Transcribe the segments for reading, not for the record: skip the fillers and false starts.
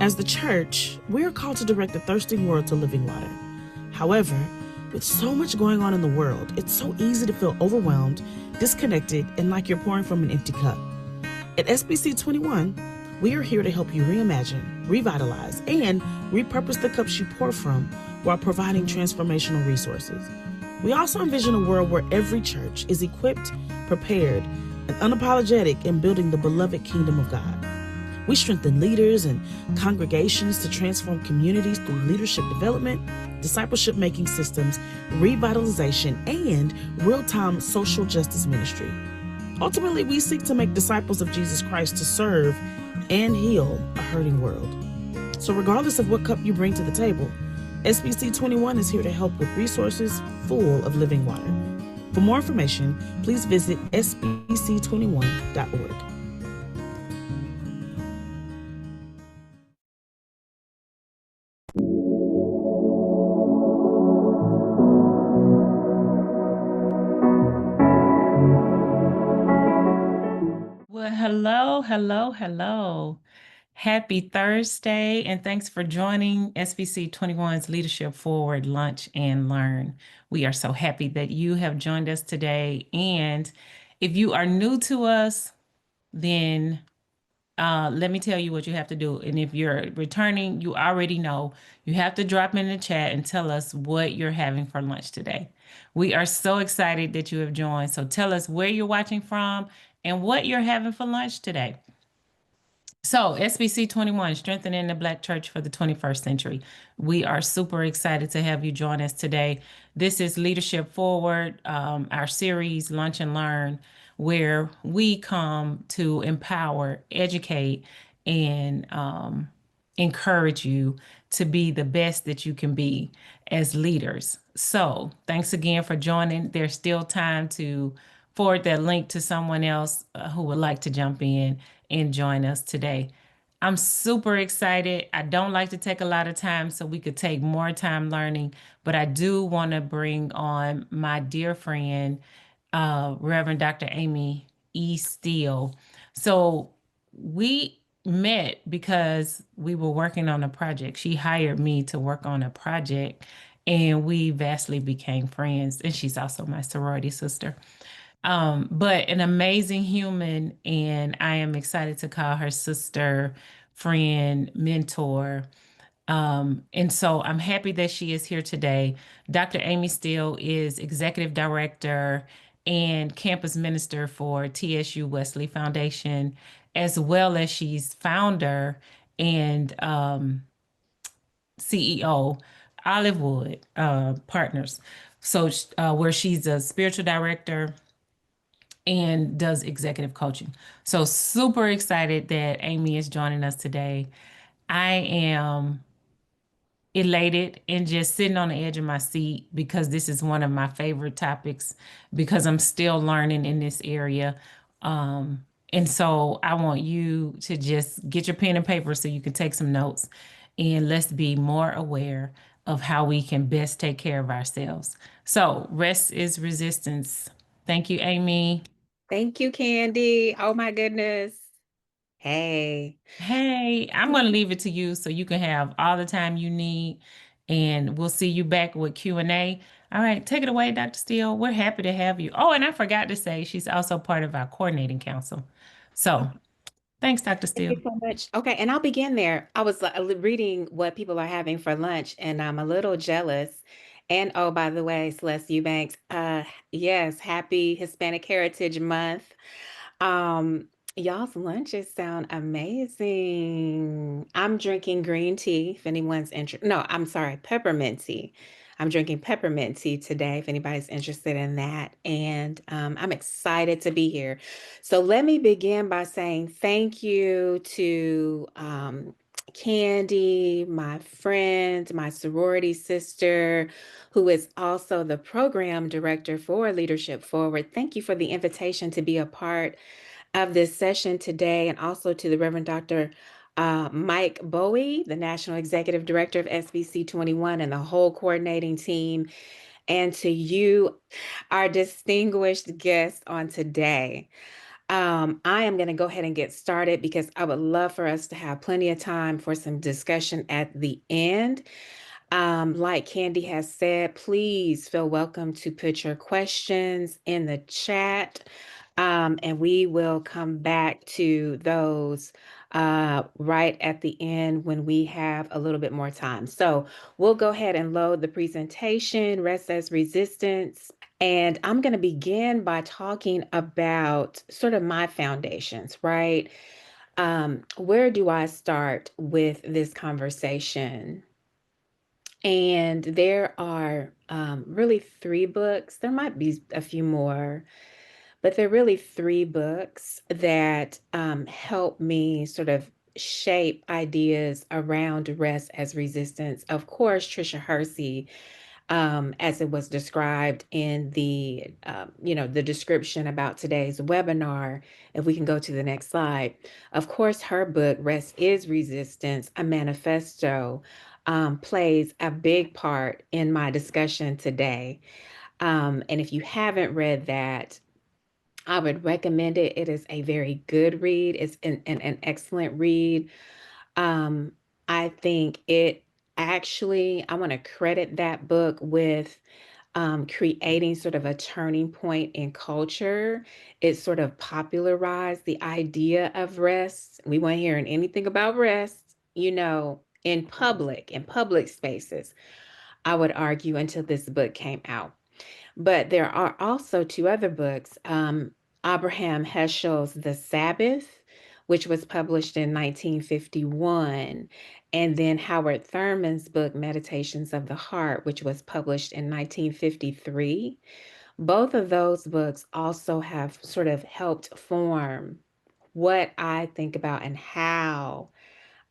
As the church, we are called to direct the thirsting world to living water. However, with so much going on in the world, it's so easy to feel overwhelmed, disconnected, and like you're pouring from an empty cup. At SBC 21, we are here to help you reimagine, revitalize, and repurpose the cups you pour from while providing transformational resources. We also envision a world where every church is equipped, prepared, and unapologetic in building the beloved kingdom of God. We strengthen leaders and congregations to transform communities through leadership development, discipleship making systems, revitalization, and real time social justice ministry. Ultimately, we seek to make disciples of Jesus Christ to serve and heal a hurting world. So, regardless of what cup you bring to the table, SBC 21 is here to help with resources full of living water. For more information, please visit sbc21.org. Well, hello. Happy Thursday, and thanks for joining SBC 21's Leadership Forward Lunch and Learn. We are so happy that you have joined us today. And if you are new to us, then let me tell you what you have to do. And if you're returning, you already know you have to drop in the chat and tell us what you're having for lunch today. We are so excited that you have joined. So tell us where you're watching from and what you're having for lunch today. So, SBC 21, Strengthening the Black Church for the 21st Century. We are super excited to have you join us today. This is Leadership Forward, our series, Lunch and Learn, where we come to empower, educate, and encourage you to be the best that you can be as leaders. So, thanks again for joining. There's still time to forward that link to someone else who would like to jump in and join us today. I'm super excited. I don't like to take a lot of time, so we could take more time learning, but I do want to bring on my dear friend, Reverend Dr. Amy E. Steele. So we met because we were working on a project. She hired me to work on a project, and we vastly became friends. And she's also my sorority sister. But an amazing human, and I am excited to call her sister, friend, mentor. And so I'm happy that she is here today. Dr. Amy Steele is executive director and campus minister for TSU Wesley Foundation, as well as she's founder and CEO, Olivewood Partners. So, where she's a spiritual director and does executive coaching. So super excited that Amy is joining us today. I am elated and just sitting on the edge of my seat because this is one of my favorite topics because I'm still learning in this area. And so I want you to just get your pen and paper so you can take some notes, and let's be more aware of how we can best take care of ourselves. So rest is resistance. Thank you, Amy. Thank you, Candi. Oh my goodness. Hey. Hey, I'm going to leave it to you so you can have all the time you need, and we'll see you back with Q&A. All right, take it away, Dr. Steele. We're happy to have you. Oh, and I forgot to say, she's also part of our coordinating council. So thanks, Dr. Thank Steele. you so much. Okay, and I'll begin there. I was reading what people are having for lunch, and I'm a little jealous. And oh, by the way, Celeste Eubanks, yes, happy Hispanic Heritage Month. Y'all's lunches sound amazing. I'm drinking green tea, if anyone's interested. No, I'm sorry, peppermint tea. I'm drinking peppermint tea today, if anybody's interested in that. And I'm excited to be here. So let me begin by saying thank you to Candi, my friend, my sorority sister, who is also the program director for Leadership Forward. Thank you for the invitation to be a part of this session today, and also to the Reverend Dr. Mike Bowie, the National Executive Director of SBC 21, and the whole coordinating team, and to you, our distinguished guest on today. I am going to go ahead and get started because I would love for us to have plenty of time for some discussion at the end. Like Candy has said, please feel welcome to put your questions in the chat, and we will come back to those right at the end when we have a little bit more time. So we'll go ahead and load the presentation, Rest as Resistance. And I'm going to begin by talking about sort of my foundations, right? Where do I start with this conversation? And there are really three books. There might be a few more, but there are really three books that help me sort of shape ideas around rest as resistance. Of course, Tricia Hersey, as it was described in the description about today's webinar. If we can go to the next slide. Of course, her book, Rest is Resistance, a Manifesto, plays a big part in my discussion today. And if you haven't read that, I would recommend it. It is a very good read. It's an excellent read. I think it actually, I want to credit that book with creating sort of a turning point in culture. It sort of popularized the idea of rest. We weren't hearing anything about rest, in public spaces, I would argue, until this book came out. But there are also two other books. Abraham Heschel's The Sabbath, which was published in 1951, and then Howard Thurman's book, Meditations of the Heart, which was published in 1953. Both of those books also have sort of helped form what I think about and how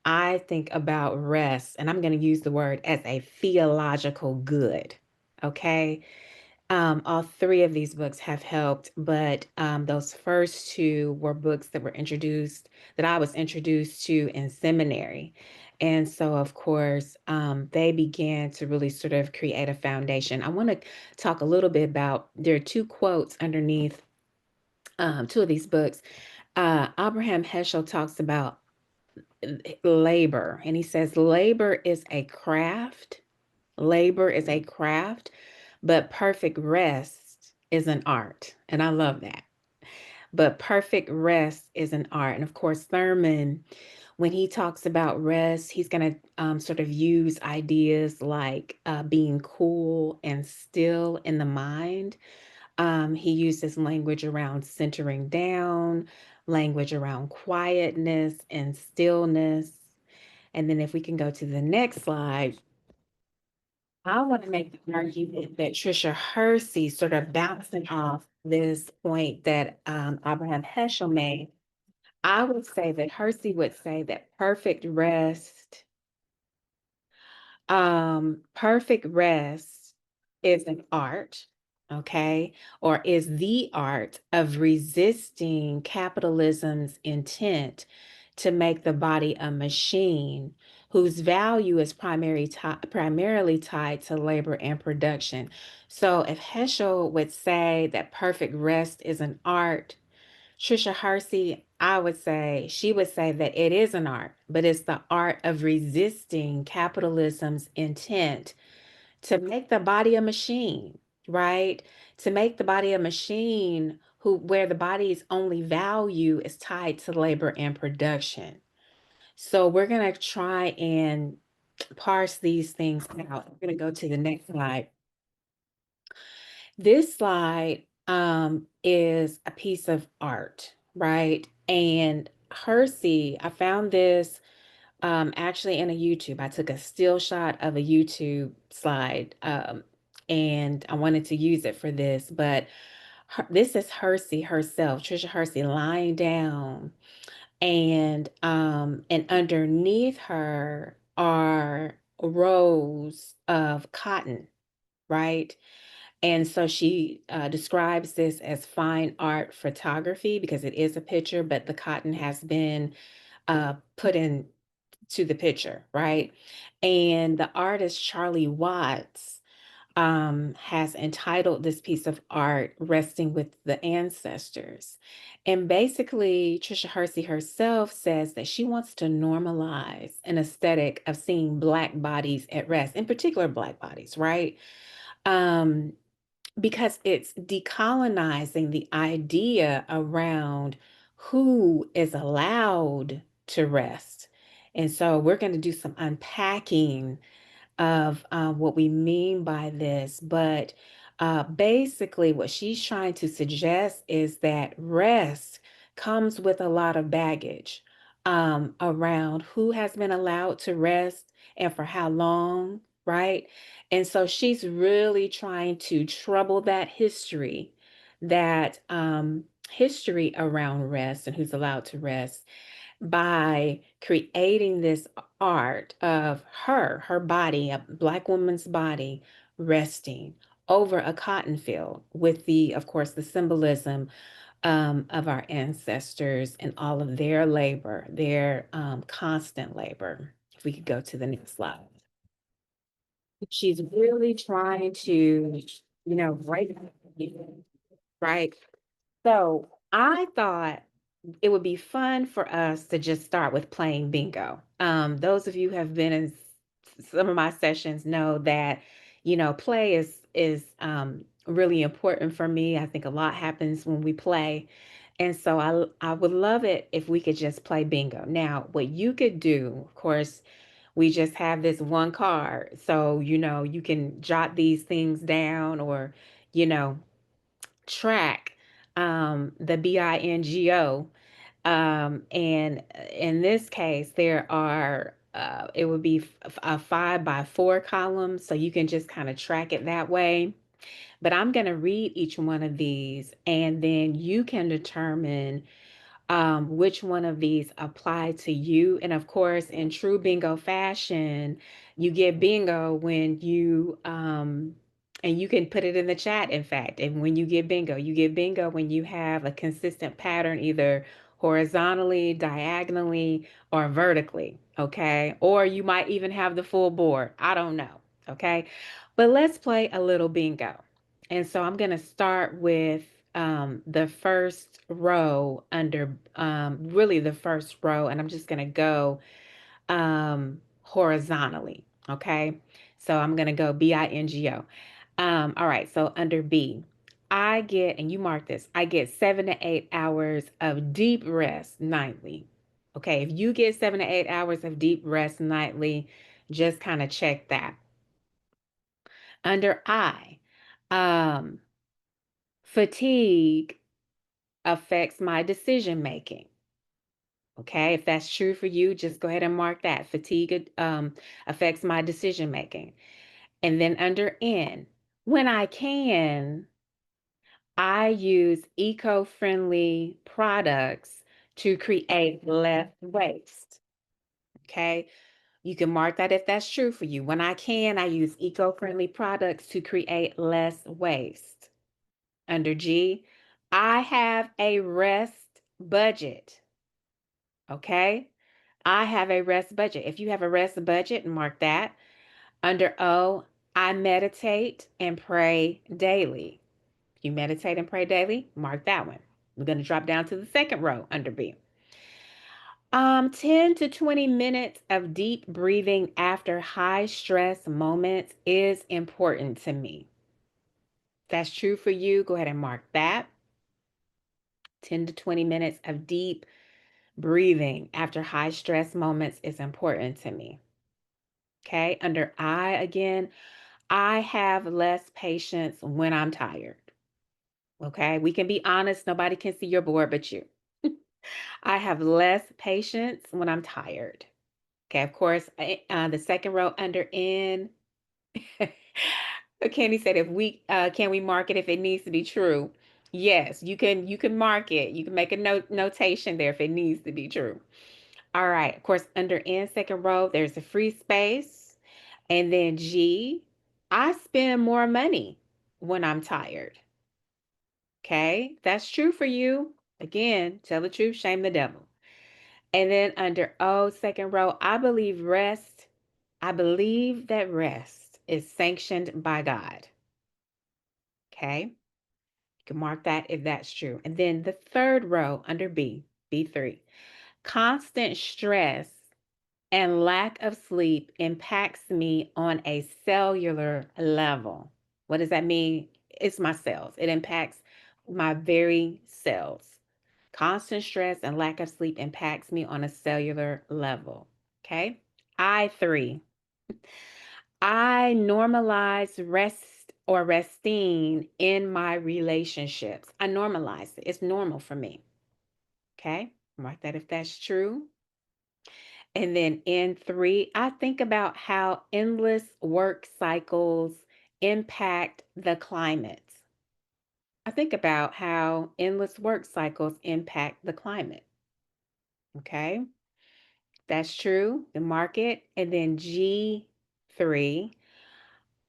I think about rest. And I'm going to use the word as a theological good. Okay. All three of these books have helped, but those first two were books that I was introduced to in seminary. And so, of course, they began to really sort of create a foundation. I want to talk a little bit about, there are two quotes underneath two of these books. Abraham Heschel talks about labor, and he says, labor is a craft. Labor is a craft, but perfect rest is an art. And I love that. But perfect rest is an art. And of course, Thurman, when he talks about rest, he's going to sort of use ideas like being cool and still in the mind. He uses language around centering down, language around quietness and stillness. And then if we can go to the next slide, I want to make the argument that Tricia Hersey, sort of bouncing off this point that Abraham Heschel made. I would say that Hersey would say that perfect rest is an art, okay, or is the art of resisting capitalism's intent to make the body a machine whose value is primarily tied to labor and production. So if Heschel would say that perfect rest is an art, Tricia Hersey, she would say that it is an art, but it's the art of resisting capitalism's intent to make the body a machine, right? To make the body a machine where the body's only value is tied to labor and production. So we're going to try and parse these things out. I'm going to go to the next slide. This slide is a piece of art, right? And Hersey, I found this actually in a YouTube. I took a still shot of a YouTube slide, and I wanted to use it for this, but this is Hersey herself, Tricia Hersey, lying down, and underneath her are rows of cotton, right? And so she describes this as fine art photography because it is a picture, but the cotton has been put in to the picture, right? And the artist Charlie Watts has entitled this piece of art Resting with the Ancestors. And basically, Trisha Hersey herself says that she wants to normalize an aesthetic of seeing Black bodies at rest, in particular Black bodies, right? Um, because it's decolonizing the idea around who is allowed to rest. And so we're going to do some unpacking of what we mean by this. But basically, what she's trying to suggest is that rest comes with a lot of baggage around who has been allowed to rest and for how long, right? And so she's really trying to trouble that history around rest and who's allowed to rest by creating this art of her body, a Black woman's body, resting over a cotton field with of course, the symbolism of our ancestors and all of their labor, their constant labor. If we could go to the next slide. She's really trying to, right, right. So I thought it would be fun for us to just start with playing bingo. Those of you who have been in some of my sessions know that, play is really important for me. I think a lot happens when we play. And so I would love it if we could just play bingo. Now, what you could do, of course, we just have this one card. So, you can jot these things down or, you know, track the bingo. And in this case, there are, it would be a 5x4 column. So you can just kind of track it that way. But I'm going to read each one of these, and then you can determine which one of these apply to you. And of course, in true bingo fashion, you get bingo when and you can put it in the chat, in fact. And when you get bingo when you have a consistent pattern, either horizontally, diagonally, or vertically. Okay. Or you might even have the full board. I don't know. Okay. But let's play a little bingo. And so I'm going to start with the first row under, really the first row, and I'm just going to go horizontally. Okay. So I'm going to go bingo. All right. So under B, I get, and you mark this, I get 7 to 8 hours of deep rest nightly. Okay. If you get 7 to 8 hours of deep rest nightly, just kind of check that. Under I, um, fatigue affects my decision making. Okay, if that's true for you, just go ahead and mark that. Fatigue affects my decision making. And then under N, when I can, I use eco-friendly products to create less waste. Okay, you can mark that if that's true for you. When I can, I use eco-friendly products to create less waste. Under G, I have a rest budget. Okay, I have a rest budget. If you have a rest budget, mark that. Under O, I meditate and pray daily. You meditate and pray daily, mark that one. We're going to drop down to the second row under B. 10 to 20 minutes of deep breathing after high stress moments is important to me. If that's true for you, go ahead and mark that. 10 to 20 minutes of deep breathing after high stress moments is important to me. Okay, under I again, I have less patience when I'm tired. Okay, we can be honest, nobody can see your board but you. I have less patience when I'm tired. Okay, of course, the second row under N. Candy said, "If we can we mark it if it needs to be true?" Yes, you can mark it. You can make a notation there if it needs to be true. All right, of course, under N, second row, there's a free space. And then G, I spend more money when I'm tired. Okay, that's true for you. Again, tell the truth, shame the devil. And then under O, second row, I believe that rest is sanctioned by God. Okay. You can mark that if that's true. And then the third row under B, B3, constant stress and lack of sleep impacts me on a cellular level. What does that mean? It's my cells. It impacts my very cells. Constant stress and lack of sleep impacts me on a cellular level. Okay. I3, I normalize rest or resting in my relationships. I normalize it. It's normal for me. Okay. Mark that if that's true. And then N3, I think about how endless work cycles impact the climate. I think about how endless work cycles impact the climate. Okay. That's true. The market. And then G3,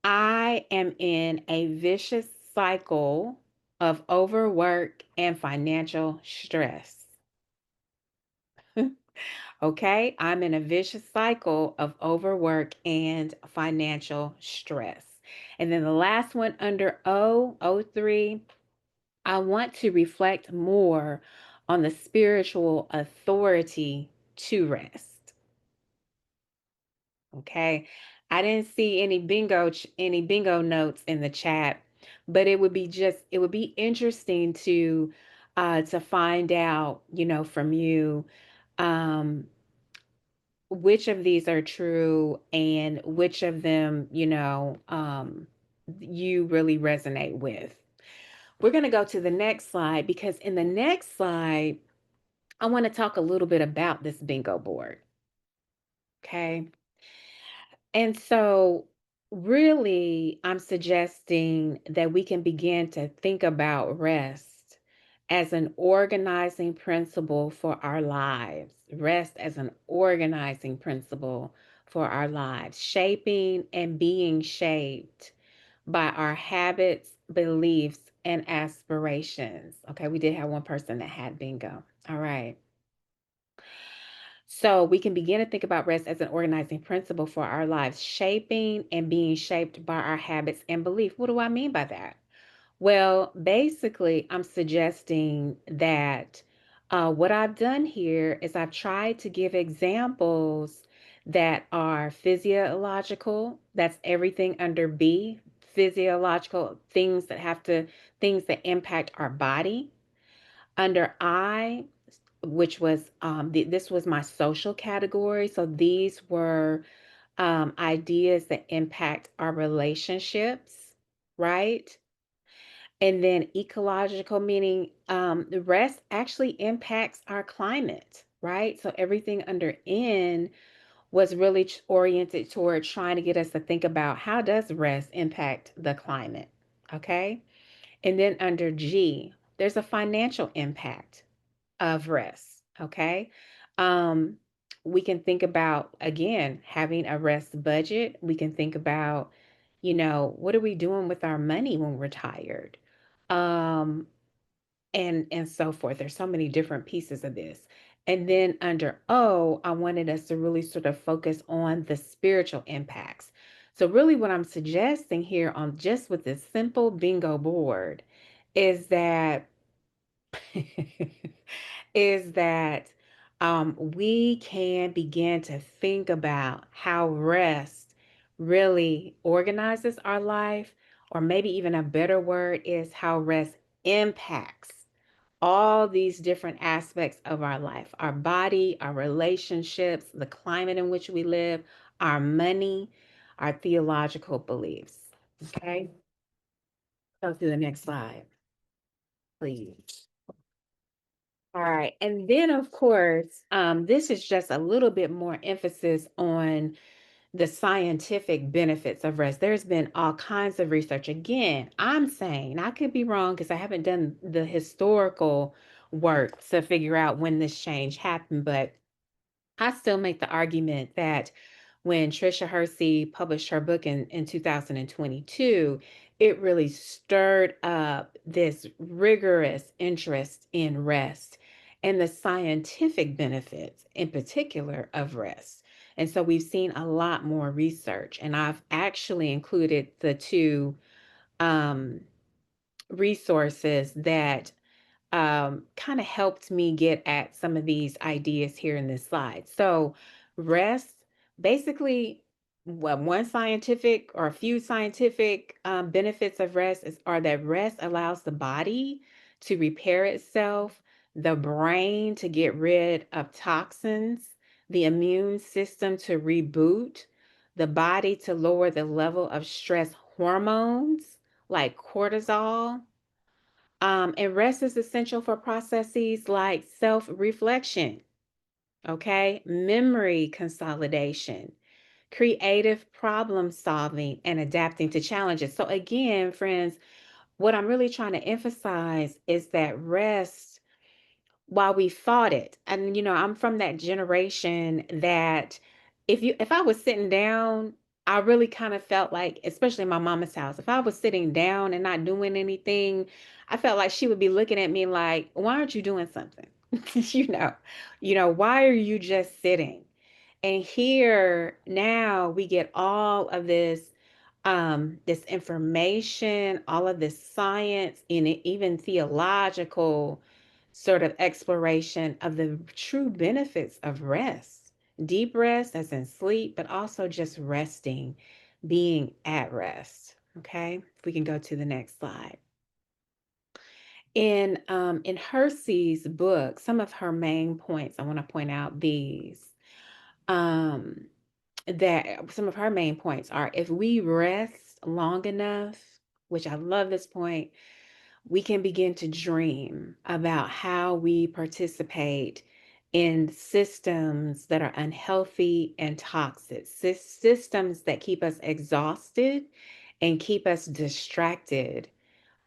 I am in a vicious cycle of overwork and financial stress. Okay, I'm in a vicious cycle of overwork and financial stress. And then the last one under O3, I want to reflect more on the spiritual authority to rest. Okay. I didn't see any bingo notes in the chat, but it would be interesting to find out, from you, um which of these are true and which of them, you really resonate with. We're going to go to the next slide because in the next slide, I want to talk a little bit about this bingo board. Okay. And so, really, I'm suggesting that we can begin to think about rest as an organizing principle for our lives. Rest as an organizing principle for our lives, shaping and being shaped by our habits, beliefs, and aspirations. Okay, we did have one person that had bingo. All right. So we can begin to think about rest as an organizing principle for our lives, shaping and being shaped by our habits and belief. What do I mean by that? Well, basically, I'm suggesting that what I've done here is I've tried to give examples that are physiological. That's everything under B, physiological things that impact our body. Under I, which was this was my social category. So these were ideas that impact our relationships, right? And then ecological, meaning the rest actually impacts our climate, right? So everything under N was really oriented toward trying to get us to think about how does rest impact the climate, okay? And then under G, there's a financial impact of rest. Okay. Um, we can think about, again, having a rest budget. We can think about, what are we doing with our money when we're tired? Um, and so forth. There's so many different pieces of this. And then under O, I wanted us to really sort of focus on the spiritual impacts. So really what I'm suggesting here on just with this simple bingo board is that is that we can begin to think about how rest really organizes our life, or maybe even a better word is how rest impacts all these different aspects of our life, our body, our relationships, the climate in which we live, our money, our theological beliefs. Okay, go to the next slide, please. All right. And then, of course, this is just a little bit more emphasis on the scientific benefits of rest. There's been all kinds of research. Again, I'm saying I could be wrong because I haven't done the historical work to figure out when this change happened, but I still make the argument that when Tricia Hersey published her book in 2022, it really stirred up this rigorous interest in rest and the scientific benefits, in particular, of rest. And so we've seen a lot more research, and I've actually included the two um, resources that kind of helped me get at some of these ideas here in this slide. So, rest, basically, well, one scientific or a few scientific benefits of rest are that rest allows the body to repair itself, the brain to get rid of toxins, the immune system to reboot, the body to lower the level of stress hormones like cortisol, and rest is essential for processes like self reflection, okay, memory consolidation, creative problem solving, and adapting to challenges. So, again, friends, what I'm really trying to emphasize is that rest, while we fought it, and I'm from that generation that if I was sitting down, I really kind of felt like, especially in my mama's house, if I was sitting down and not doing anything, I felt like she would be looking at me like, why aren't you doing something? you know why are you just sitting? And here now we get all of this information, all of this science, and even theological sort of exploration of the true benefits of rest. Deep rest, as in sleep, but also just resting, being at rest. Okay, if we can go to the next slide. In Hersey's book, some of her main points, I want to point out these. Um, that some of her main points are, if we rest long enough, which I love this point, we can begin to dream about how we participate in systems that are unhealthy and toxic, systems that keep us exhausted and keep us distracted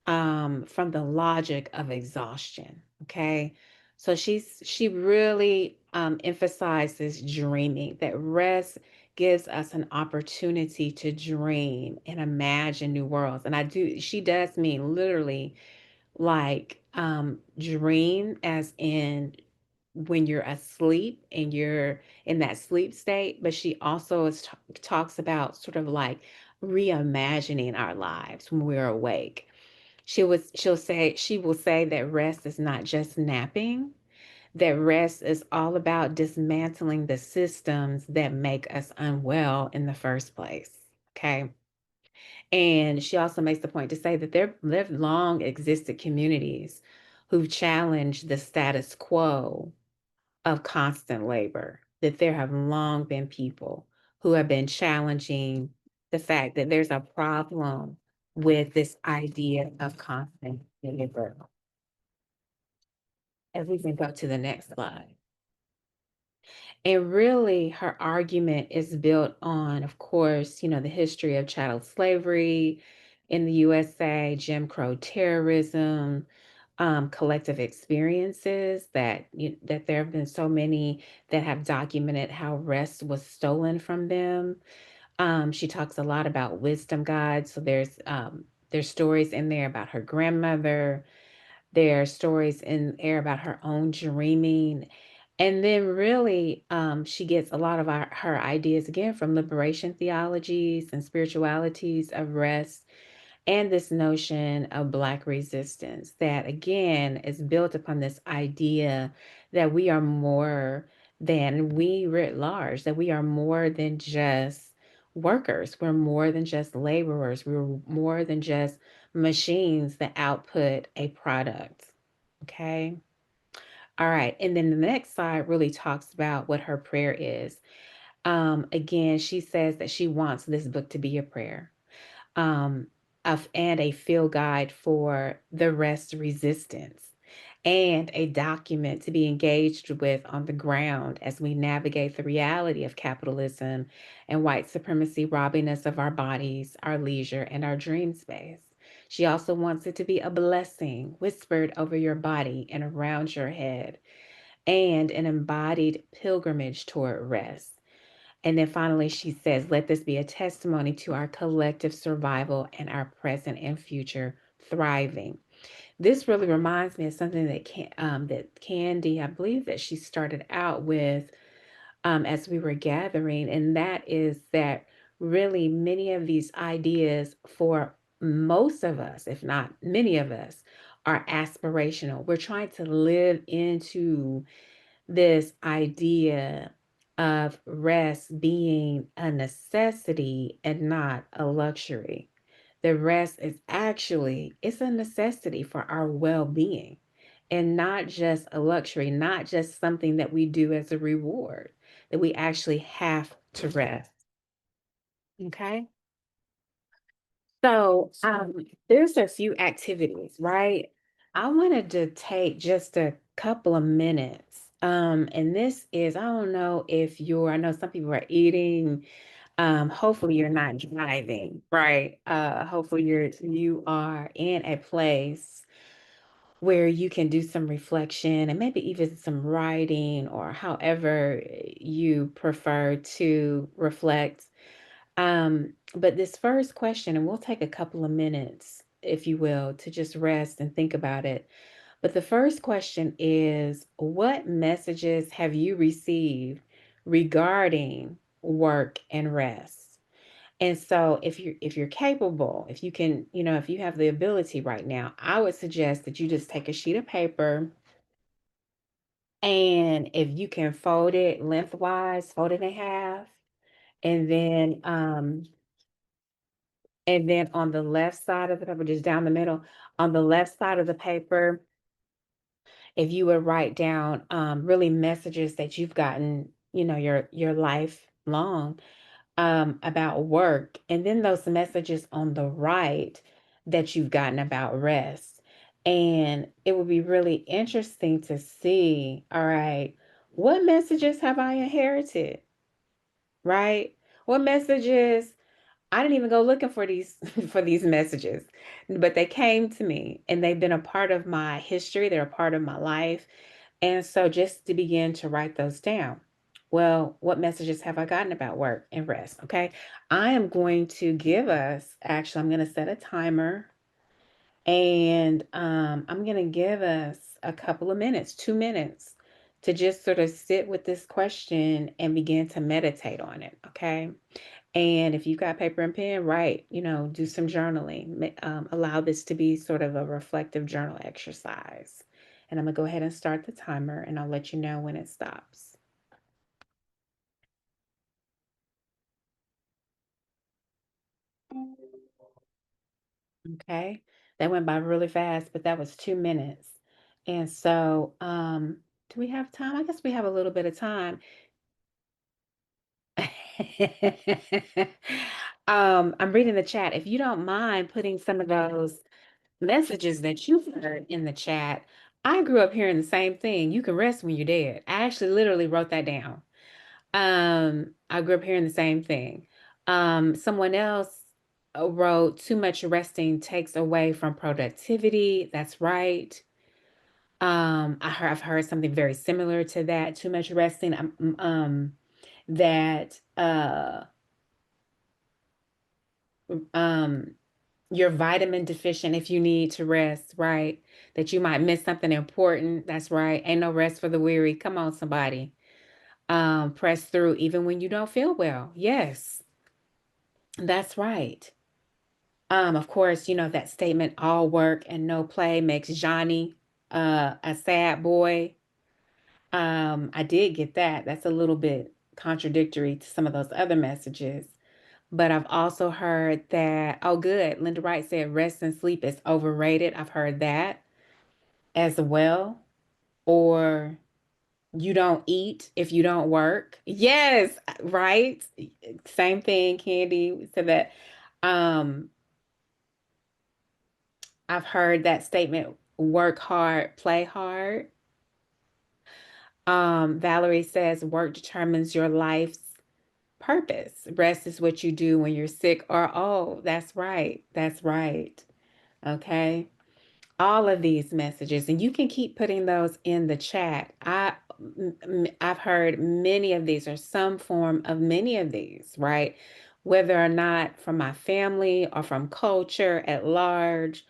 from the logic of exhaustion. Okay. So she really emphasizes dreaming, that rest gives us an opportunity to dream and imagine new worlds. And she does mean literally like dream as in when you're asleep and you're in that sleep state, but she also talks about sort of like reimagining our lives when we're awake. She will say that rest is not just napping, that rest is all about dismantling the systems that make us unwell in the first place. Okay. And she also makes the point to say that there've long existed communities who've challenged the status quo of constant labor, that there have long been people who have been challenging the fact that there's a problem with this idea of constant labor. As we can go to the next slide. And really, her argument is built on, of course, the history of chattel slavery in the USA, Jim Crow terrorism, collective experiences that there have been so many that have documented how rest was stolen from them. She talks a lot about wisdom guides. So there's stories in there about her grandmother. There are stories in there about her own dreaming. And then really, she gets a lot of her ideas again from liberation theologies and spiritualities of rest, and this notion of Black resistance that, again, is built upon this idea that we are more than, we writ large, that we are more than just workers. We're more than just laborers. We're more than just machines that output a product. Okay. All right. And then the next slide really talks about what her prayer is. Again, she says that she wants this book to be a prayer, um, and a field guide for the rest resistance, and a document to be engaged with on the ground as we navigate the reality of capitalism and white supremacy robbing us of our bodies, our leisure, and our dream space. She also wants it to be a blessing whispered over your body and around your head, and an embodied pilgrimage toward rest. And then finally, she says, let this be a testimony to our collective survival and our present and future thriving. This really reminds me of something that Candi, I believe that she started out with as we were gathering, and that is that really many of these ideas for most of us, if not many of us, are aspirational. We're trying to live into this idea of rest being a necessity and not a luxury. The rest is actually, it's a necessity for our well-being and not just a luxury, not just something that we do as a reward, that we actually have to rest. Okay. So there's a few activities, right? I wanted to take just a couple of minutes. And this is, I don't know if you're, I know some people are eating. Hopefully you're not driving, right? Hopefully you are in a place where you can do some reflection and maybe even some writing or however you prefer to reflect. But this first question, and we'll take a couple of minutes, if you will, to just rest and think about it. But the first question is, what messages have you received regarding work and rest? And so if you're capable, if you can, if you have the ability right now, I would suggest that you just take a sheet of paper, and if you can fold it lengthwise, fold it in half, and then on the left side of the paper, just down the middle, on the left side of the paper, if you would write down really messages that you've gotten, your life long, about work, and then those messages on the right that you've gotten about rest. And it would be really interesting to see, all right, what messages have I inherited, right? What messages I didn't even go looking for these for these messages, but they came to me and they've been a part of my history, they're a part of my life. And so just to begin to write those down. Well, what messages have I gotten about work and rest? Okay. I am going to give us, actually, I'm going to set a timer, and I'm going to give us a couple of minutes, 2 minutes, to just sort of sit with this question and begin to meditate on it. Okay. And if you've got paper and pen, write, do some journaling. Allow this to be sort of a reflective journal exercise. And I'm going to go ahead and start the timer, and I'll let you know when it stops. Okay. That went by really fast, but that was 2 minutes. And so, do we have time? I guess we have a little bit of time. I'm reading the chat. If you don't mind putting some of those messages that you've heard in the chat. I grew up hearing the same thing. You can rest when you're dead. I actually literally wrote that down. I grew up hearing the same thing. Someone else wrote, too much resting takes away from productivity. That's right. I've heard something very similar to that. Too much resting. That um you're vitamin deficient if you need to rest, right? That you might miss something important. That's right. Ain't no rest for the weary. Come on, somebody. Press through even when you don't feel well. Yes, that's right. Of course, that statement, all work and no play makes Johnny a sad boy. I did get that. That's a little bit contradictory to some of those other messages. But I've also heard that, oh, good. Linda Wright said rest and sleep is overrated. I've heard that as well. Or you don't eat if you don't work. Yes, right. Same thing, Candy said that. Um, I've heard that statement, work hard, play hard. Valerie says work determines your life's purpose. Rest is what you do when you're sick or old. That's right. That's right. Okay. All of these messages, and you can keep putting those in the chat. I've heard many of these or some form of many of these, right? Whether or not from my family or from culture at large,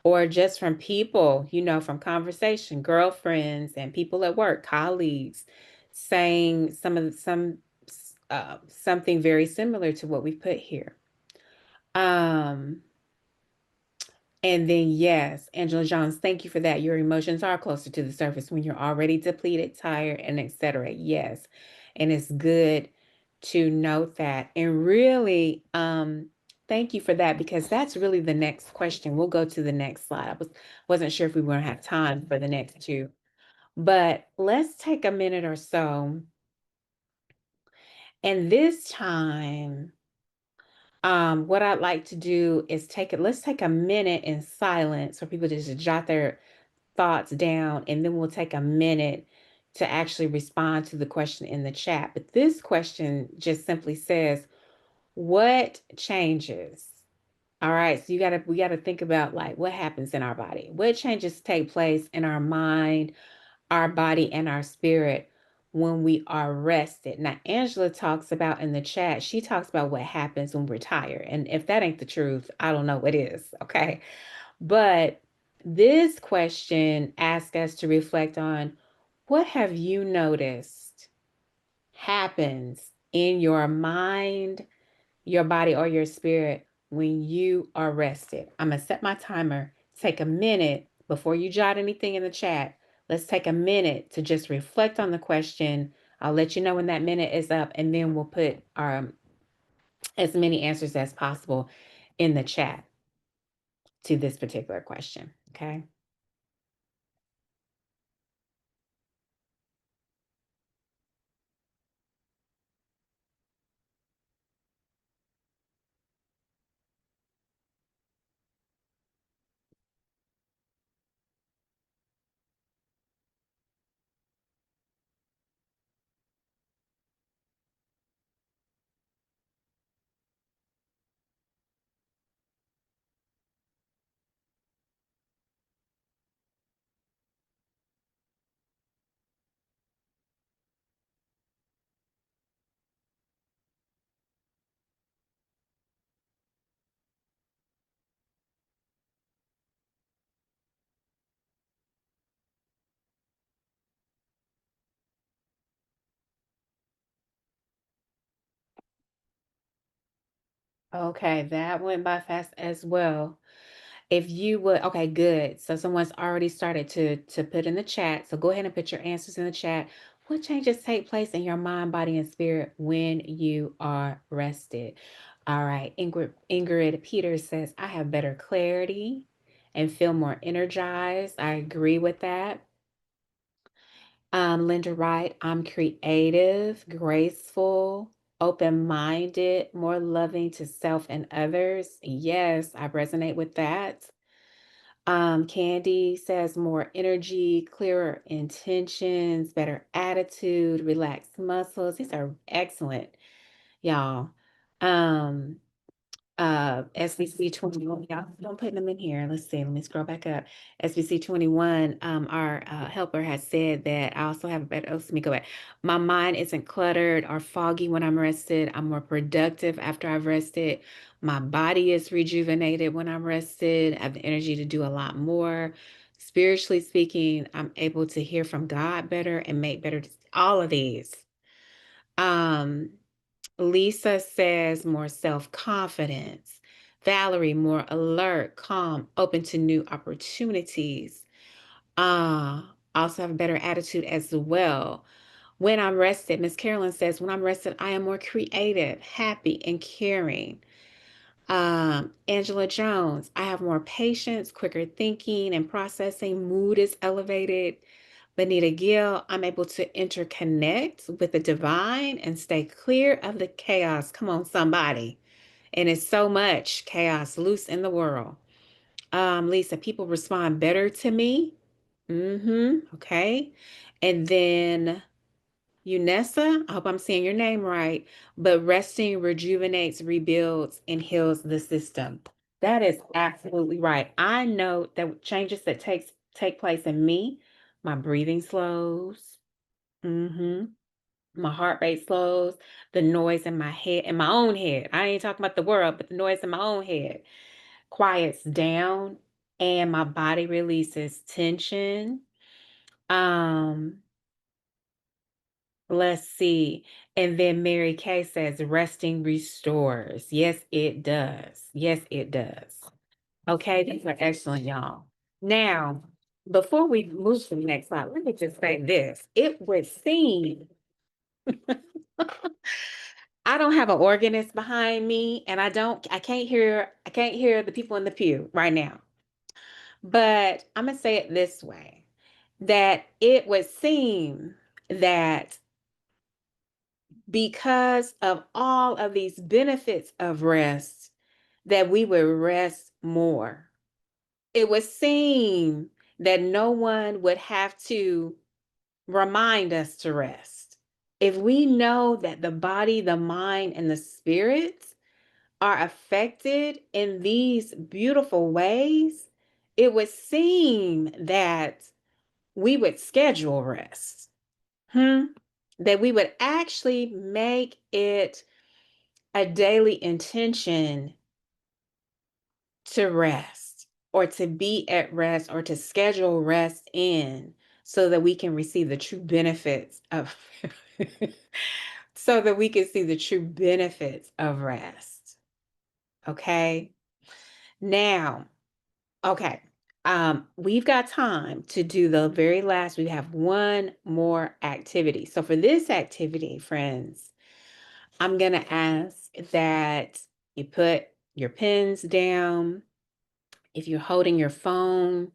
or just from people, from conversation, girlfriends and people at work, colleagues, saying something very similar to what we put here. Um, and then, yes, Angela Jones, thank you for that. Your emotions are closer to the surface when you're already depleted, tired, and etc. Yes. And it's good to note that. And really, thank you for that, because that's really the next question. We'll go to the next slide. Wasn't sure if we were going to have time for the next two, but let's take a minute or so. And this time, what I'd like to do is let's take a minute in silence for people to just jot their thoughts down, and then we'll take a minute to actually respond to the question in the chat. But this question just simply says, what changes? All right, so we gotta think about, like, what happens in our body? What changes take place in our mind, our body, and our spirit when we are rested? Now, Angela talks about in the chat, she talks about what happens when we're tired. And if that ain't the truth, I don't know what is, okay? But this question asks us to reflect on, what have you noticed happens in your mind, your body, or your spirit when you are rested? I'm going to set my timer. Take a minute before you jot anything in the chat. Let's take a minute to just reflect on the question. I'll let you know when that minute is up, and then we'll put as many answers as possible in the chat to this particular question. Okay. Okay, that went by fast as well. If you would, okay, good. So someone's already started to put in the chat. So go ahead and put your answers in the chat. What changes take place in your mind, body, and spirit when you are rested? All right, Ingrid Peters says, I have better clarity and feel more energized. I agree with that. Linda Wright, I'm creative, graceful, open-minded, more loving to self and others. Yes, I resonate with that. Candy says more energy, clearer intentions, better attitude, relaxed muscles. These are excellent, y'all. SBC 21, y'all don't put them in here. Let's see, let me scroll back up. SBC 21, our helper has said that I also have a better, oh, let me go back. My mind isn't cluttered or foggy when I'm rested. I'm more productive after I've rested. My body is rejuvenated when I'm rested. I have the energy to do a lot more. Spiritually speaking, I'm able to hear from God better and make better, all of these. Lisa says more self-confidence. Valerie, more alert, calm, open to new opportunities. Also have a better attitude as well. When I'm rested, Miss Carolyn says, when I'm rested, I am more creative, happy, and caring. Angela Jones, I have more patience, quicker thinking and processing. Mood is elevated. Benita Gill, I'm able to interconnect with the divine and stay clear of the chaos. Come on, somebody. And it's so much chaos loose in the world. Lisa, people respond better to me. Okay. And then Unessa, I hope I'm saying your name right, but resting rejuvenates, rebuilds, and heals the system. That is absolutely right. I know that changes that take place in me, my breathing slows. My heart rate slows, the noise in my head, in my own head. I ain't talking about the world, but the noise in my own head quiets down, and my body releases tension. Um, Let's see. And then Mary Kay says, resting restores. Yes, it does. Yes, it does. Okay, these are excellent, y'all. Now, before we move to the next slide, let me just say this. It would seem I don't have an organist behind me, and I can't hear the people in the pew right now. But I'm gonna say it this way, that it would seem that because of all of these benefits of rest, that we would rest more. It would seem that no one would have to remind us to rest. If we know that the body, the mind, and the spirit are affected in these beautiful ways, it would seem that we would schedule rest. That we would actually make it a daily intention to rest or to be at rest or to schedule rest in so that we can receive the true benefits of so that we can see the true benefits of rest. Okay? Now, okay. We've got time to do the very last. We have one more activity. So for this activity, friends, I'm going to ask that you put your pens down. If you're holding your phone,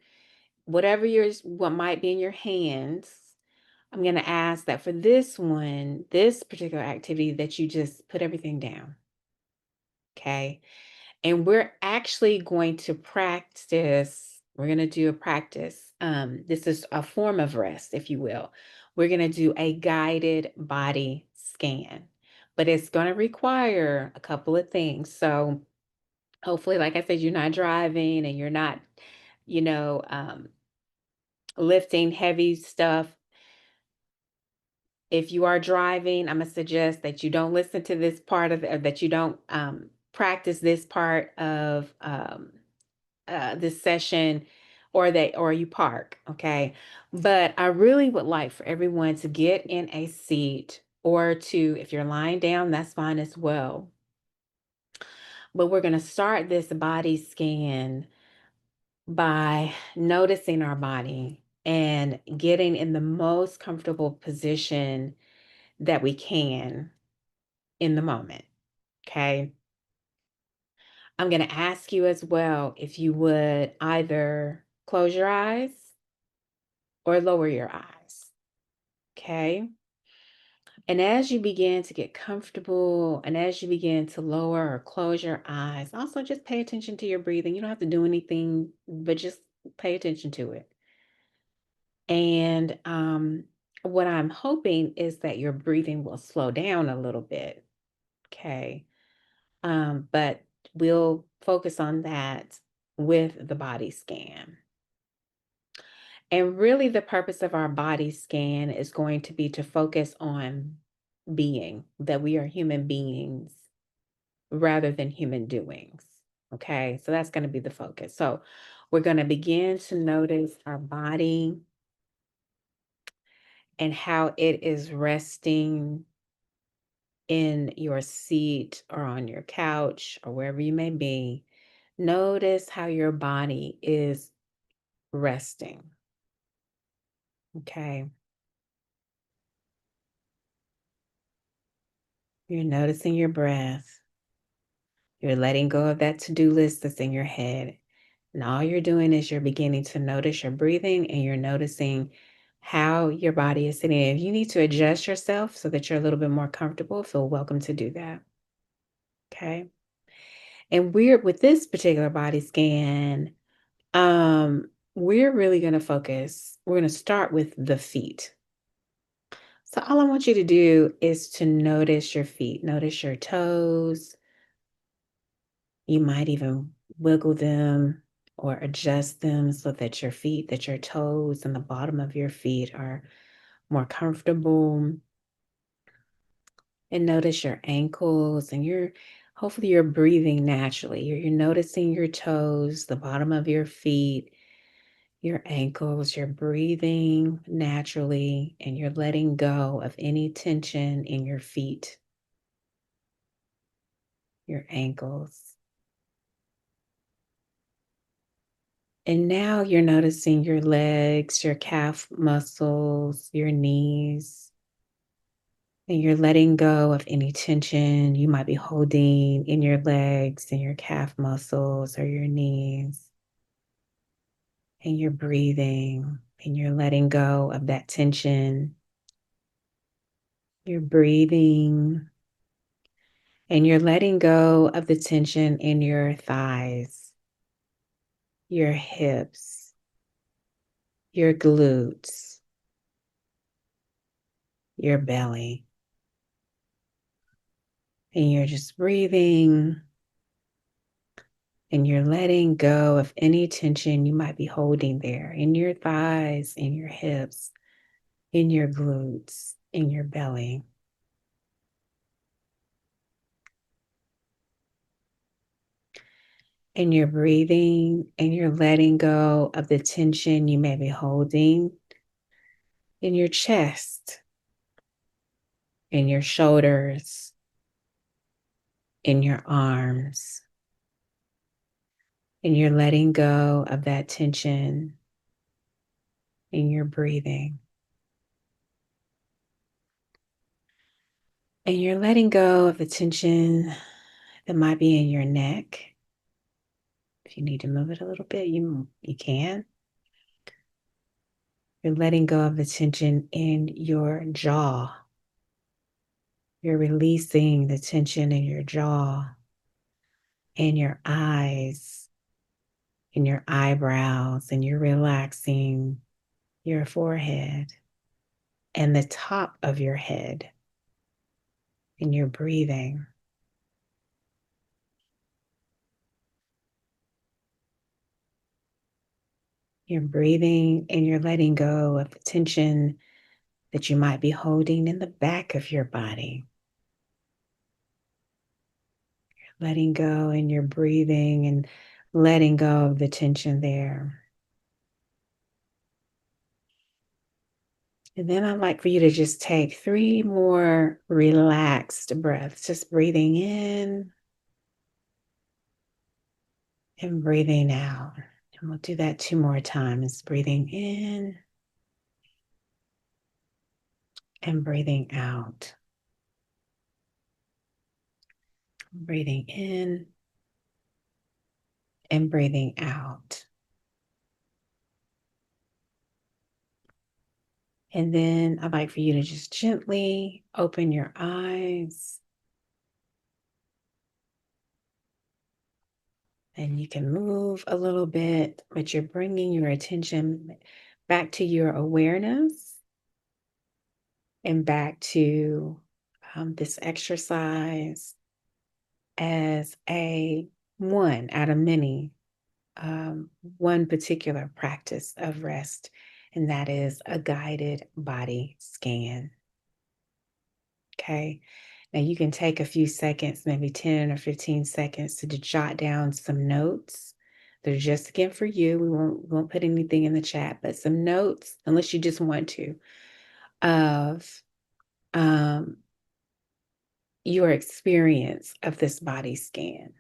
what might be in your hands, I'm going to ask that for this one, this particular activity, that you just put everything down. Okay. And we're actually going to practice. We're going to do a practice. This is a form of rest, if you will. We're going to do a guided body scan, but it's going to require a couple of things. So hopefully, like I said, you're not driving and you're not, you know, lifting heavy stuff. If you are driving, I'm going to suggest that you don't listen to this part of it, or that you don't practice this part of this session, or you park. Okay. But I really would like for everyone to get in a seat, or to, if you're lying down, that's fine as well. But we're going to start this body scan by noticing our body and getting in the most comfortable position that we can in the moment. Okay. I'm going to ask you as well if you would either close your eyes or lower your eyes. Okay. And as you begin to get comfortable, and as you begin to lower or close your eyes, also just pay attention to your breathing. You don't have to do anything, but just pay attention to it. And what I'm hoping is that your breathing will slow down a little bit. Okay. But we'll focus on that with the body scan. And really, the purpose of our body scan is going to be to focus on being, that we are human beings rather than human doings. Okay, so that's going to be the focus. So we're going to begin to notice our body and how it is resting in your seat or on your couch or wherever you may be. Notice how your body is resting. Okay. You're noticing your breath. You're letting go of that to-do list that's in your head. And all you're doing is you're beginning to notice your breathing, and you're noticing how your body is sitting. If you need to adjust yourself so that you're a little bit more comfortable, feel welcome to do that. Okay. And with this particular body scan, we're really going to focus. We're going to start with the feet. So all I want you to do is to notice your feet, notice your toes. You might even wiggle them or adjust them so that your toes and the bottom of your feet are more comfortable. And notice your ankles, and hopefully you're breathing naturally. You're noticing your toes, the bottom of your feet. your ankles. You're breathing naturally and you're letting go of any tension in your feet, your ankles. And now you're noticing your legs, your calf muscles, your knees, and you're letting go of any tension you might be holding in your legs and your calf muscles or your knees. And you're breathing and you're letting go of that tension. You're breathing and you're letting go of the tension in your thighs, your hips, your glutes, your belly. And you're just breathing and you're letting go of any tension you might be holding there in your thighs, in your hips, in your glutes, in your belly. And you're breathing and you're letting go of the tension you may be holding in your chest, in your shoulders, in your arms. And you're letting go of that tension in your breathing. And you're letting go of the tension that might be in your neck. If you need to move it a little bit, you can. You're letting go of the tension in your jaw. You're releasing the tension in your jaw, in your eyes, in your eyebrows, and you're relaxing your forehead and the top of your head. And you're breathing. You're breathing and you're letting go of the tension that you might be holding in the back of your body. You're letting go and you're breathing and letting go of the tension there. And then I'd like for you to just take 3 more relaxed breaths, just breathing in and breathing out. And we'll do that 2 more times, breathing in and breathing out. Breathing in and breathing out. And then I'd like for you to just gently open your eyes. And you can move a little bit, but you're bringing your attention back to your awareness and back to this exercise as a one out of many, one particular practice of rest, and that is a guided body scan. Okay. Now you can take a few seconds, maybe 10 or 15 seconds to jot down some notes. They're just again for you. We won't put anything in the chat, but some notes, unless you just want to, of your experience of this body scan.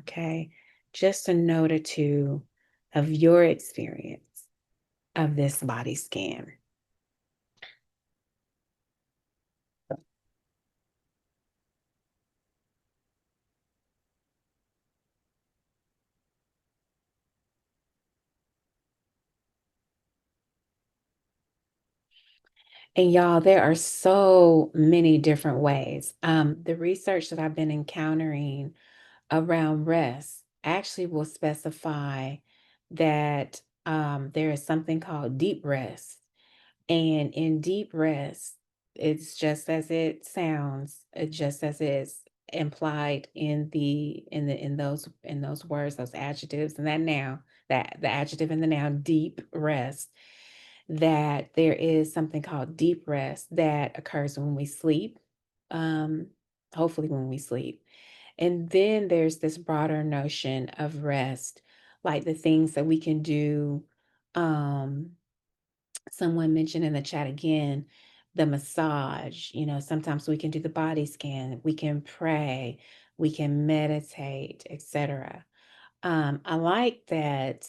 Okay. Just a note or two of your experience of this body scan. And y'all, there are so many different ways. The research that I've been encountering around rest actually will specify that there is something called deep rest. And in deep rest, it's just as it sounds, just as it's implied in those words, those adjectives, and that noun, that the adjective and the noun, deep rest, that there is something called deep rest that occurs when we sleep, um, hopefully when we sleep. And then there's this broader notion of rest like the things that we can do. Someone mentioned in the chat again, the massage, sometimes we can do the body scan, we can pray, we can meditate, etc. I like that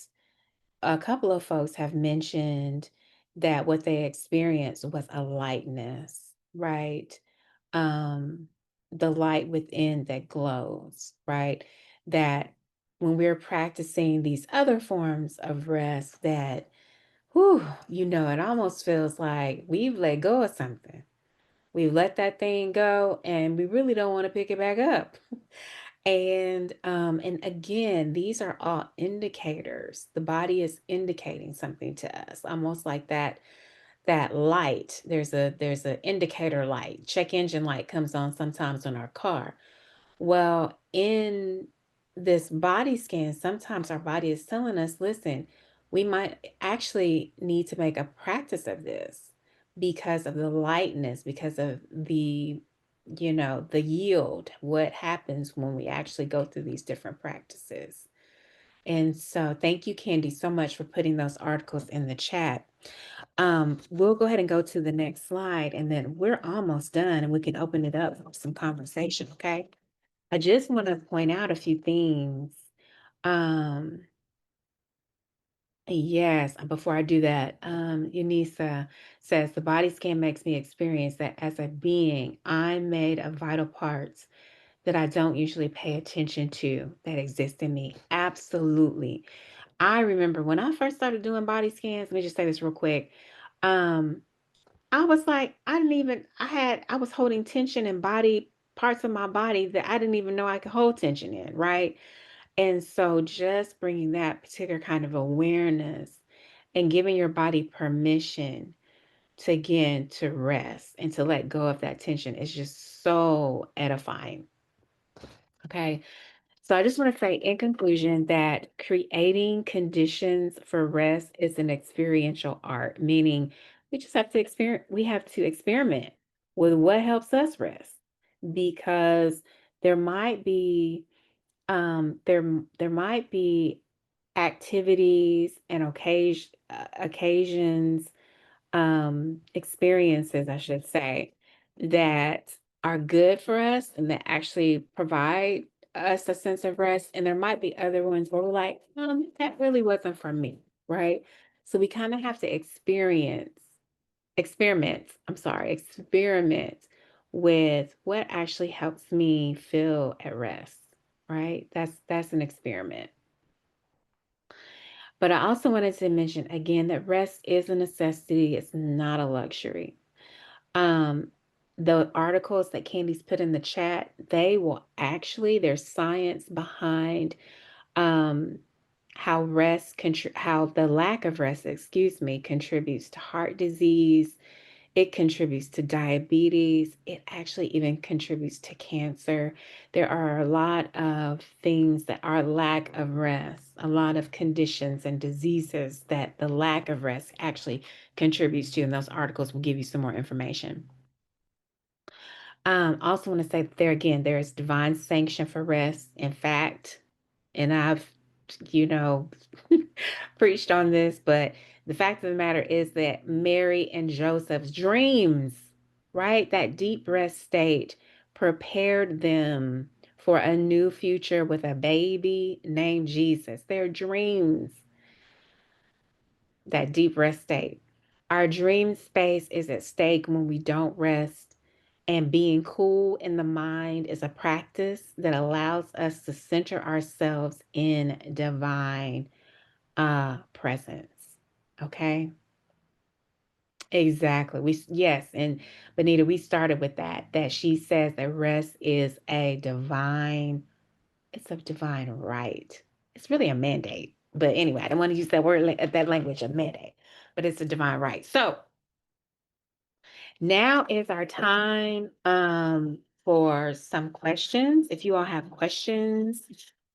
a couple of folks have mentioned that what they experienced was a lightness, right? Um, the light within that glows, right? That when we're practicing these other forms of rest, that, whew, it almost feels like we've let go of something. We've let that thing go and we really don't want to pick it back up. And again, these are all indicators. The body is indicating something to us, almost like that light. There's a indicator light, check engine light comes on sometimes on our car. Well, in this body scan, sometimes our body is telling us, listen, we might actually need to make a practice of this because of the lightness, because of the yield, what happens when we actually go through these different practices. And so thank you, Candy, so much for putting those articles in the chat. We'll go ahead and go to the next slide, and then we're almost done and we can open it up for some conversation, okay? I just want to point out a few things. Um, yes, before I do that, Unisa says the body scan makes me experience that as a being, I'm made of vital parts that I don't usually pay attention to that exist in me. Absolutely. I remember when I first started doing body scans, let me just say this real quick. Um, I was like, I was holding tension in body parts of my body that I didn't even know I could hold tension in, right? And so just bringing that particular kind of awareness and giving your body permission to, again, to rest and to let go of that tension is just so edifying. Okay. So I just want to say in conclusion that creating conditions for rest is an experiential art, meaning we have to experiment with what helps us rest, because there might be there might be activities and occasions, experiences, I should say, that are good for us and that actually provide us a sense of rest. And there might be other ones where we're like, that really wasn't for me, right? So we kind of have to experiment with what actually helps me feel at rest, right? That's an experiment. But I also wanted to mention again that rest is a necessity, it's not a luxury. Um, the articles that Candy's put in the chat, there's science behind um, how the lack of rest, excuse me, contributes to heart disease. It contributes to diabetes. It actually even contributes to cancer. There are a lot of things that are lack of rest, a lot of conditions and diseases that the lack of rest actually contributes to. And those articles will give you some more information. Also want to say that there is divine sanction for rest. In fact, and I've, you know, preached on this, but the fact of the matter is that Mary and Joseph's dreams, right? That deep rest state prepared them for a new future with a baby named Jesus. Their dreams, that deep rest state. Our dream space is at stake when we don't rest, and being cool in the mind is a practice that allows us to center ourselves in divine presence. Okay. Exactly. Yes. And Benita, we started with that she says that rest is it's a divine right. It's really a mandate. But anyway, I don't want to use that word, that language, a mandate, but it's a divine right. So now is our time for some questions. If you all have questions,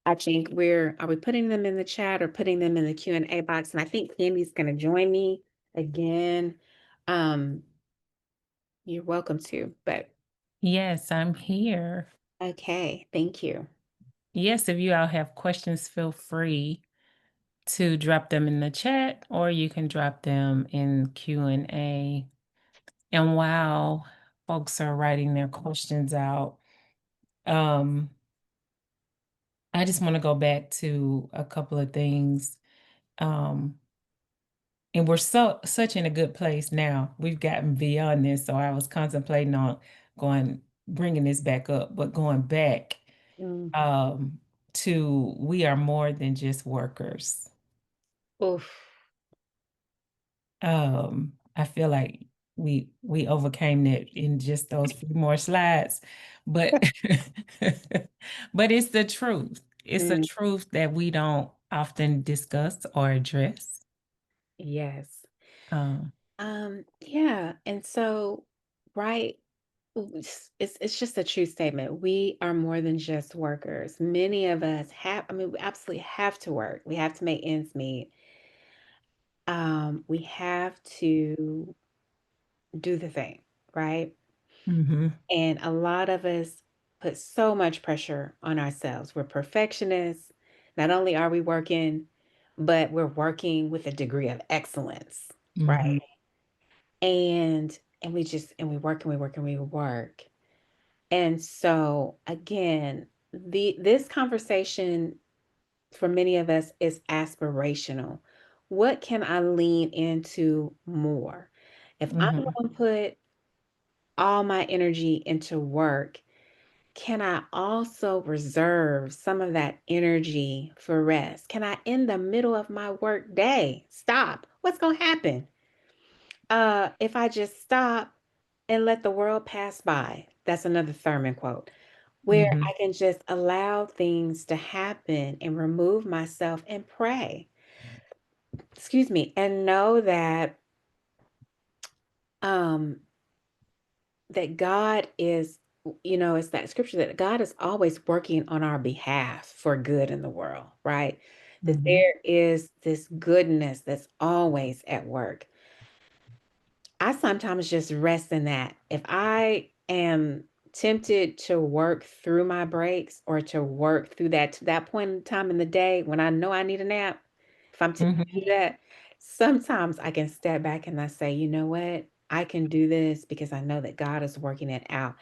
I think are we putting them in the chat or putting them in the Q&A box? And I think Candy's going to join me again. You're welcome to, but Yes, I'm here. okay, thank you. Yes, if you all have questions, feel free to drop them in the chat, or you can drop them in Q&A. And while folks are writing their questions out, I just want to go back to a couple of things. And we're such in a good place now. We've gotten beyond this. So I was contemplating on bringing this back up, but going back Mm. to we are more than just workers. Oof. I feel like we overcame that in just those few more slides, but but it's the truth. It's a Mm. truth that we don't often discuss or address. Yes. Um, Yeah. And so, right, it's just a true statement. We are more than just workers. Many of us have, I mean, we absolutely have to work. We have to make ends meet. We have to do the thing, right? mhm, And a lot of us put so much pressure on ourselves. We're perfectionists. Not only are we working, but we're working with a degree of excellence, mhm, right? And we work and we work and we work. And so again, this conversation for many of us is aspirational. What can I lean into more? If I'm mhm, going to put all my energy into work, can I also reserve some of that energy for rest? Can I, in the middle of my work day, stop? What's going to happen? If I just stop and let the world pass by, that's another Thurman quote, where mhm, I can just allow things to happen and remove myself and pray. Excuse me, and know um that God is, it's that scripture that God is always working on our behalf for good in the world, right? That mhm, there is this goodness that's always at work. I sometimes just rest in that. If I am tempted to work through my breaks or to work through that to that point in time in the day when I know I need a nap, if I'm tempted to mhm, do that, sometimes I can step back and I say, you know what? I can do this because I know that God is working it out.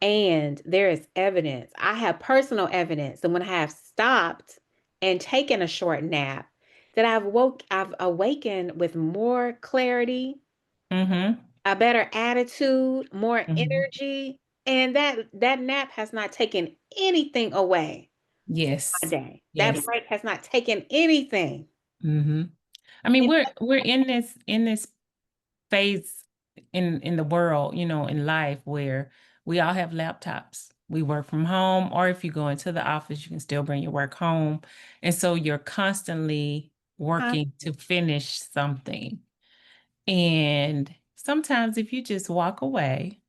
And there is evidence. I have personal evidence that when I have stopped and taken a short nap, that I've awakened with more clarity, mhm, a better attitude, more mhm. energy, and that nap has not taken anything away my Yes, day. That yes. break has not taken anything. Mhm. I mean, And we're in this phase in the world, in life where we all have laptops. We work from home, or if you go into the office, you can still bring your work home. And so you're constantly working to finish something. And sometimes if you just walk away,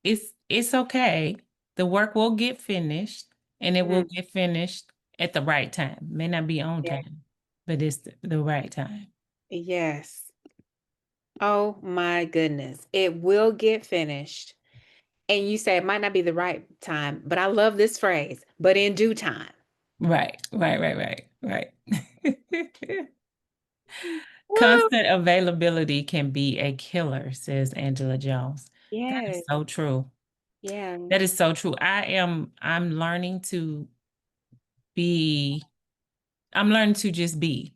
it's okay. The work will get finished, and it will Mm, get finished at the right time. May not be on yeah, time, but it's the right time. yes. Oh my goodness. It will get finished. And you say it might not be the right time, but I love this phrase, but in due time. Right, right, right, right, right. Woo! Constant availability can be a killer, says Angela Jones. That is Yes. so true. Yeah. That is so true. I'm learning to be, I'm learning to just be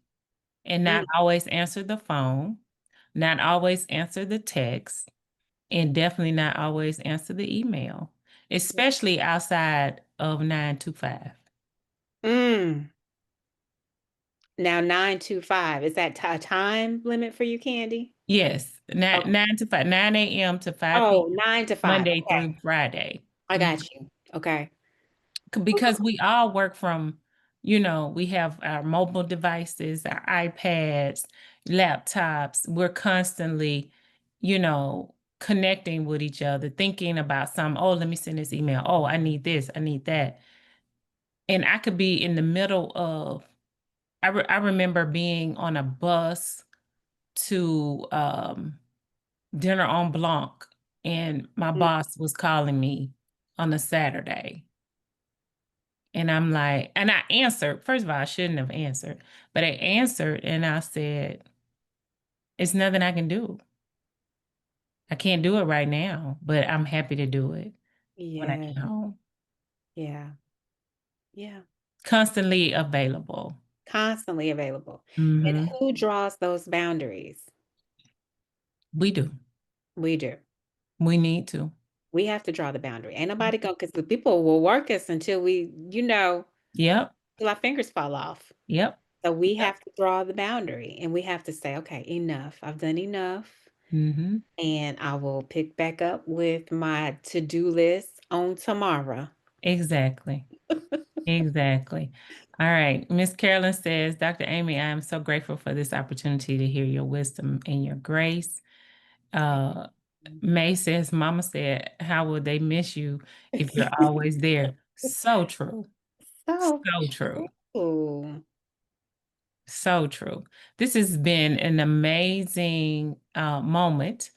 and Mm, not always answer the phone, not always answer the text, and definitely not always answer the email, especially outside of 9 to 5. mm. Now 9 to 5. Is that a time limit for you, Candy? Yes, Okay. 9 to 5, 9 a.m. to 5 p.m. Oh, 9 to 5. Monday Okay. through Friday. I Mhm. got you. Okay. Because we all work from, we have our mobile devices, our iPads, laptops. We're constantly, connecting with each other, thinking about some, oh, let me send this email. Oh, I need this, I need that. And I could be in the middle of, I remember being on a bus to dinner on Blanc, and my Mm, boss was calling me on a Saturday. And I'm like, and I answered, first of all, I shouldn't have answered, but I answered and I said, it's nothing I can do. I can't do it right now, but I'm happy to do it when I Yeah. get home. Yeah. Yeah. Constantly available. Constantly available. And Hmm. who draws those boundaries? We do. We do. We need to. We have to draw the boundary. Ain't nobody going, because the people will work us until we, Yep. till our fingers fall off. Yep. So we Yep. have to draw the boundary and we have to say, okay, enough. I've done enough. Hmm. And I will pick back up with my to-do list on tomorrow. Exactly. Exactly. All right. Miss Carolyn says, Dr. Amy, I am so grateful for this opportunity to hear your wisdom and your grace. May says, Mama said, how will they miss you if you're always there? So true. So So true. true. So true. This has been an amazing moment.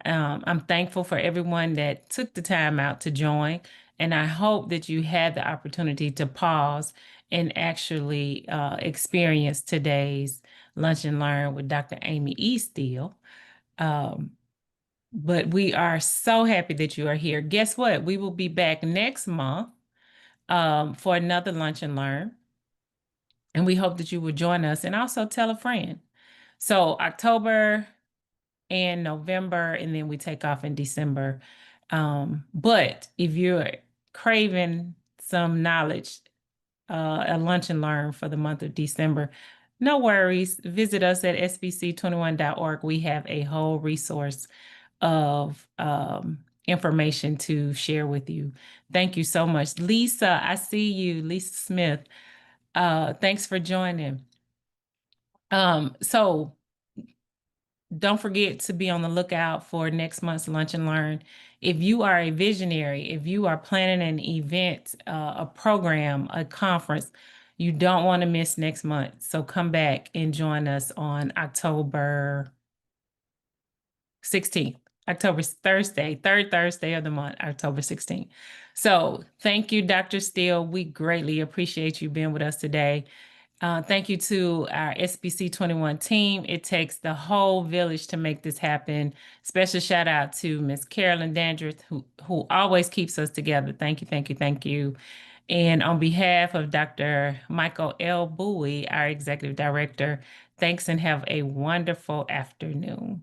I'm thankful for everyone that took the time out to join. And I hope that you had the opportunity to pause and actually experience today's Lunch and Learn with Dr. Amy E. Steele. Um, but we are so happy that you are here. Guess what? We will be back next month for another Lunch and Learn. And we hope that you will join us and also tell a friend. So October and November, and then we take off in December. But if you're craving some knowledge, a lunch and learn for the month of December, no worries. Visit us at sbc21.org. We have a whole resource of information to share with you. Thank you so much. Lisa, I see you, Lisa Smith. Thanks for joining. So don't forget to be on the lookout for next month's Lunch and Learn. If you are a visionary, if you are planning an event, a program, a conference, you don't want to miss next month. So come back and join us on October 16th, third Thursday of the month, October 16th. So thank you, Dr. Steele. We greatly appreciate you being with us today. Thank you to our SBC 21 team. It takes the whole village to make this happen. Special shout out to Miss Carolyn Dandreth, who always keeps us together. Thank you, thank you, thank you. And on behalf of Dr. Michael L. Bowie, our executive director, thanks and have a wonderful afternoon.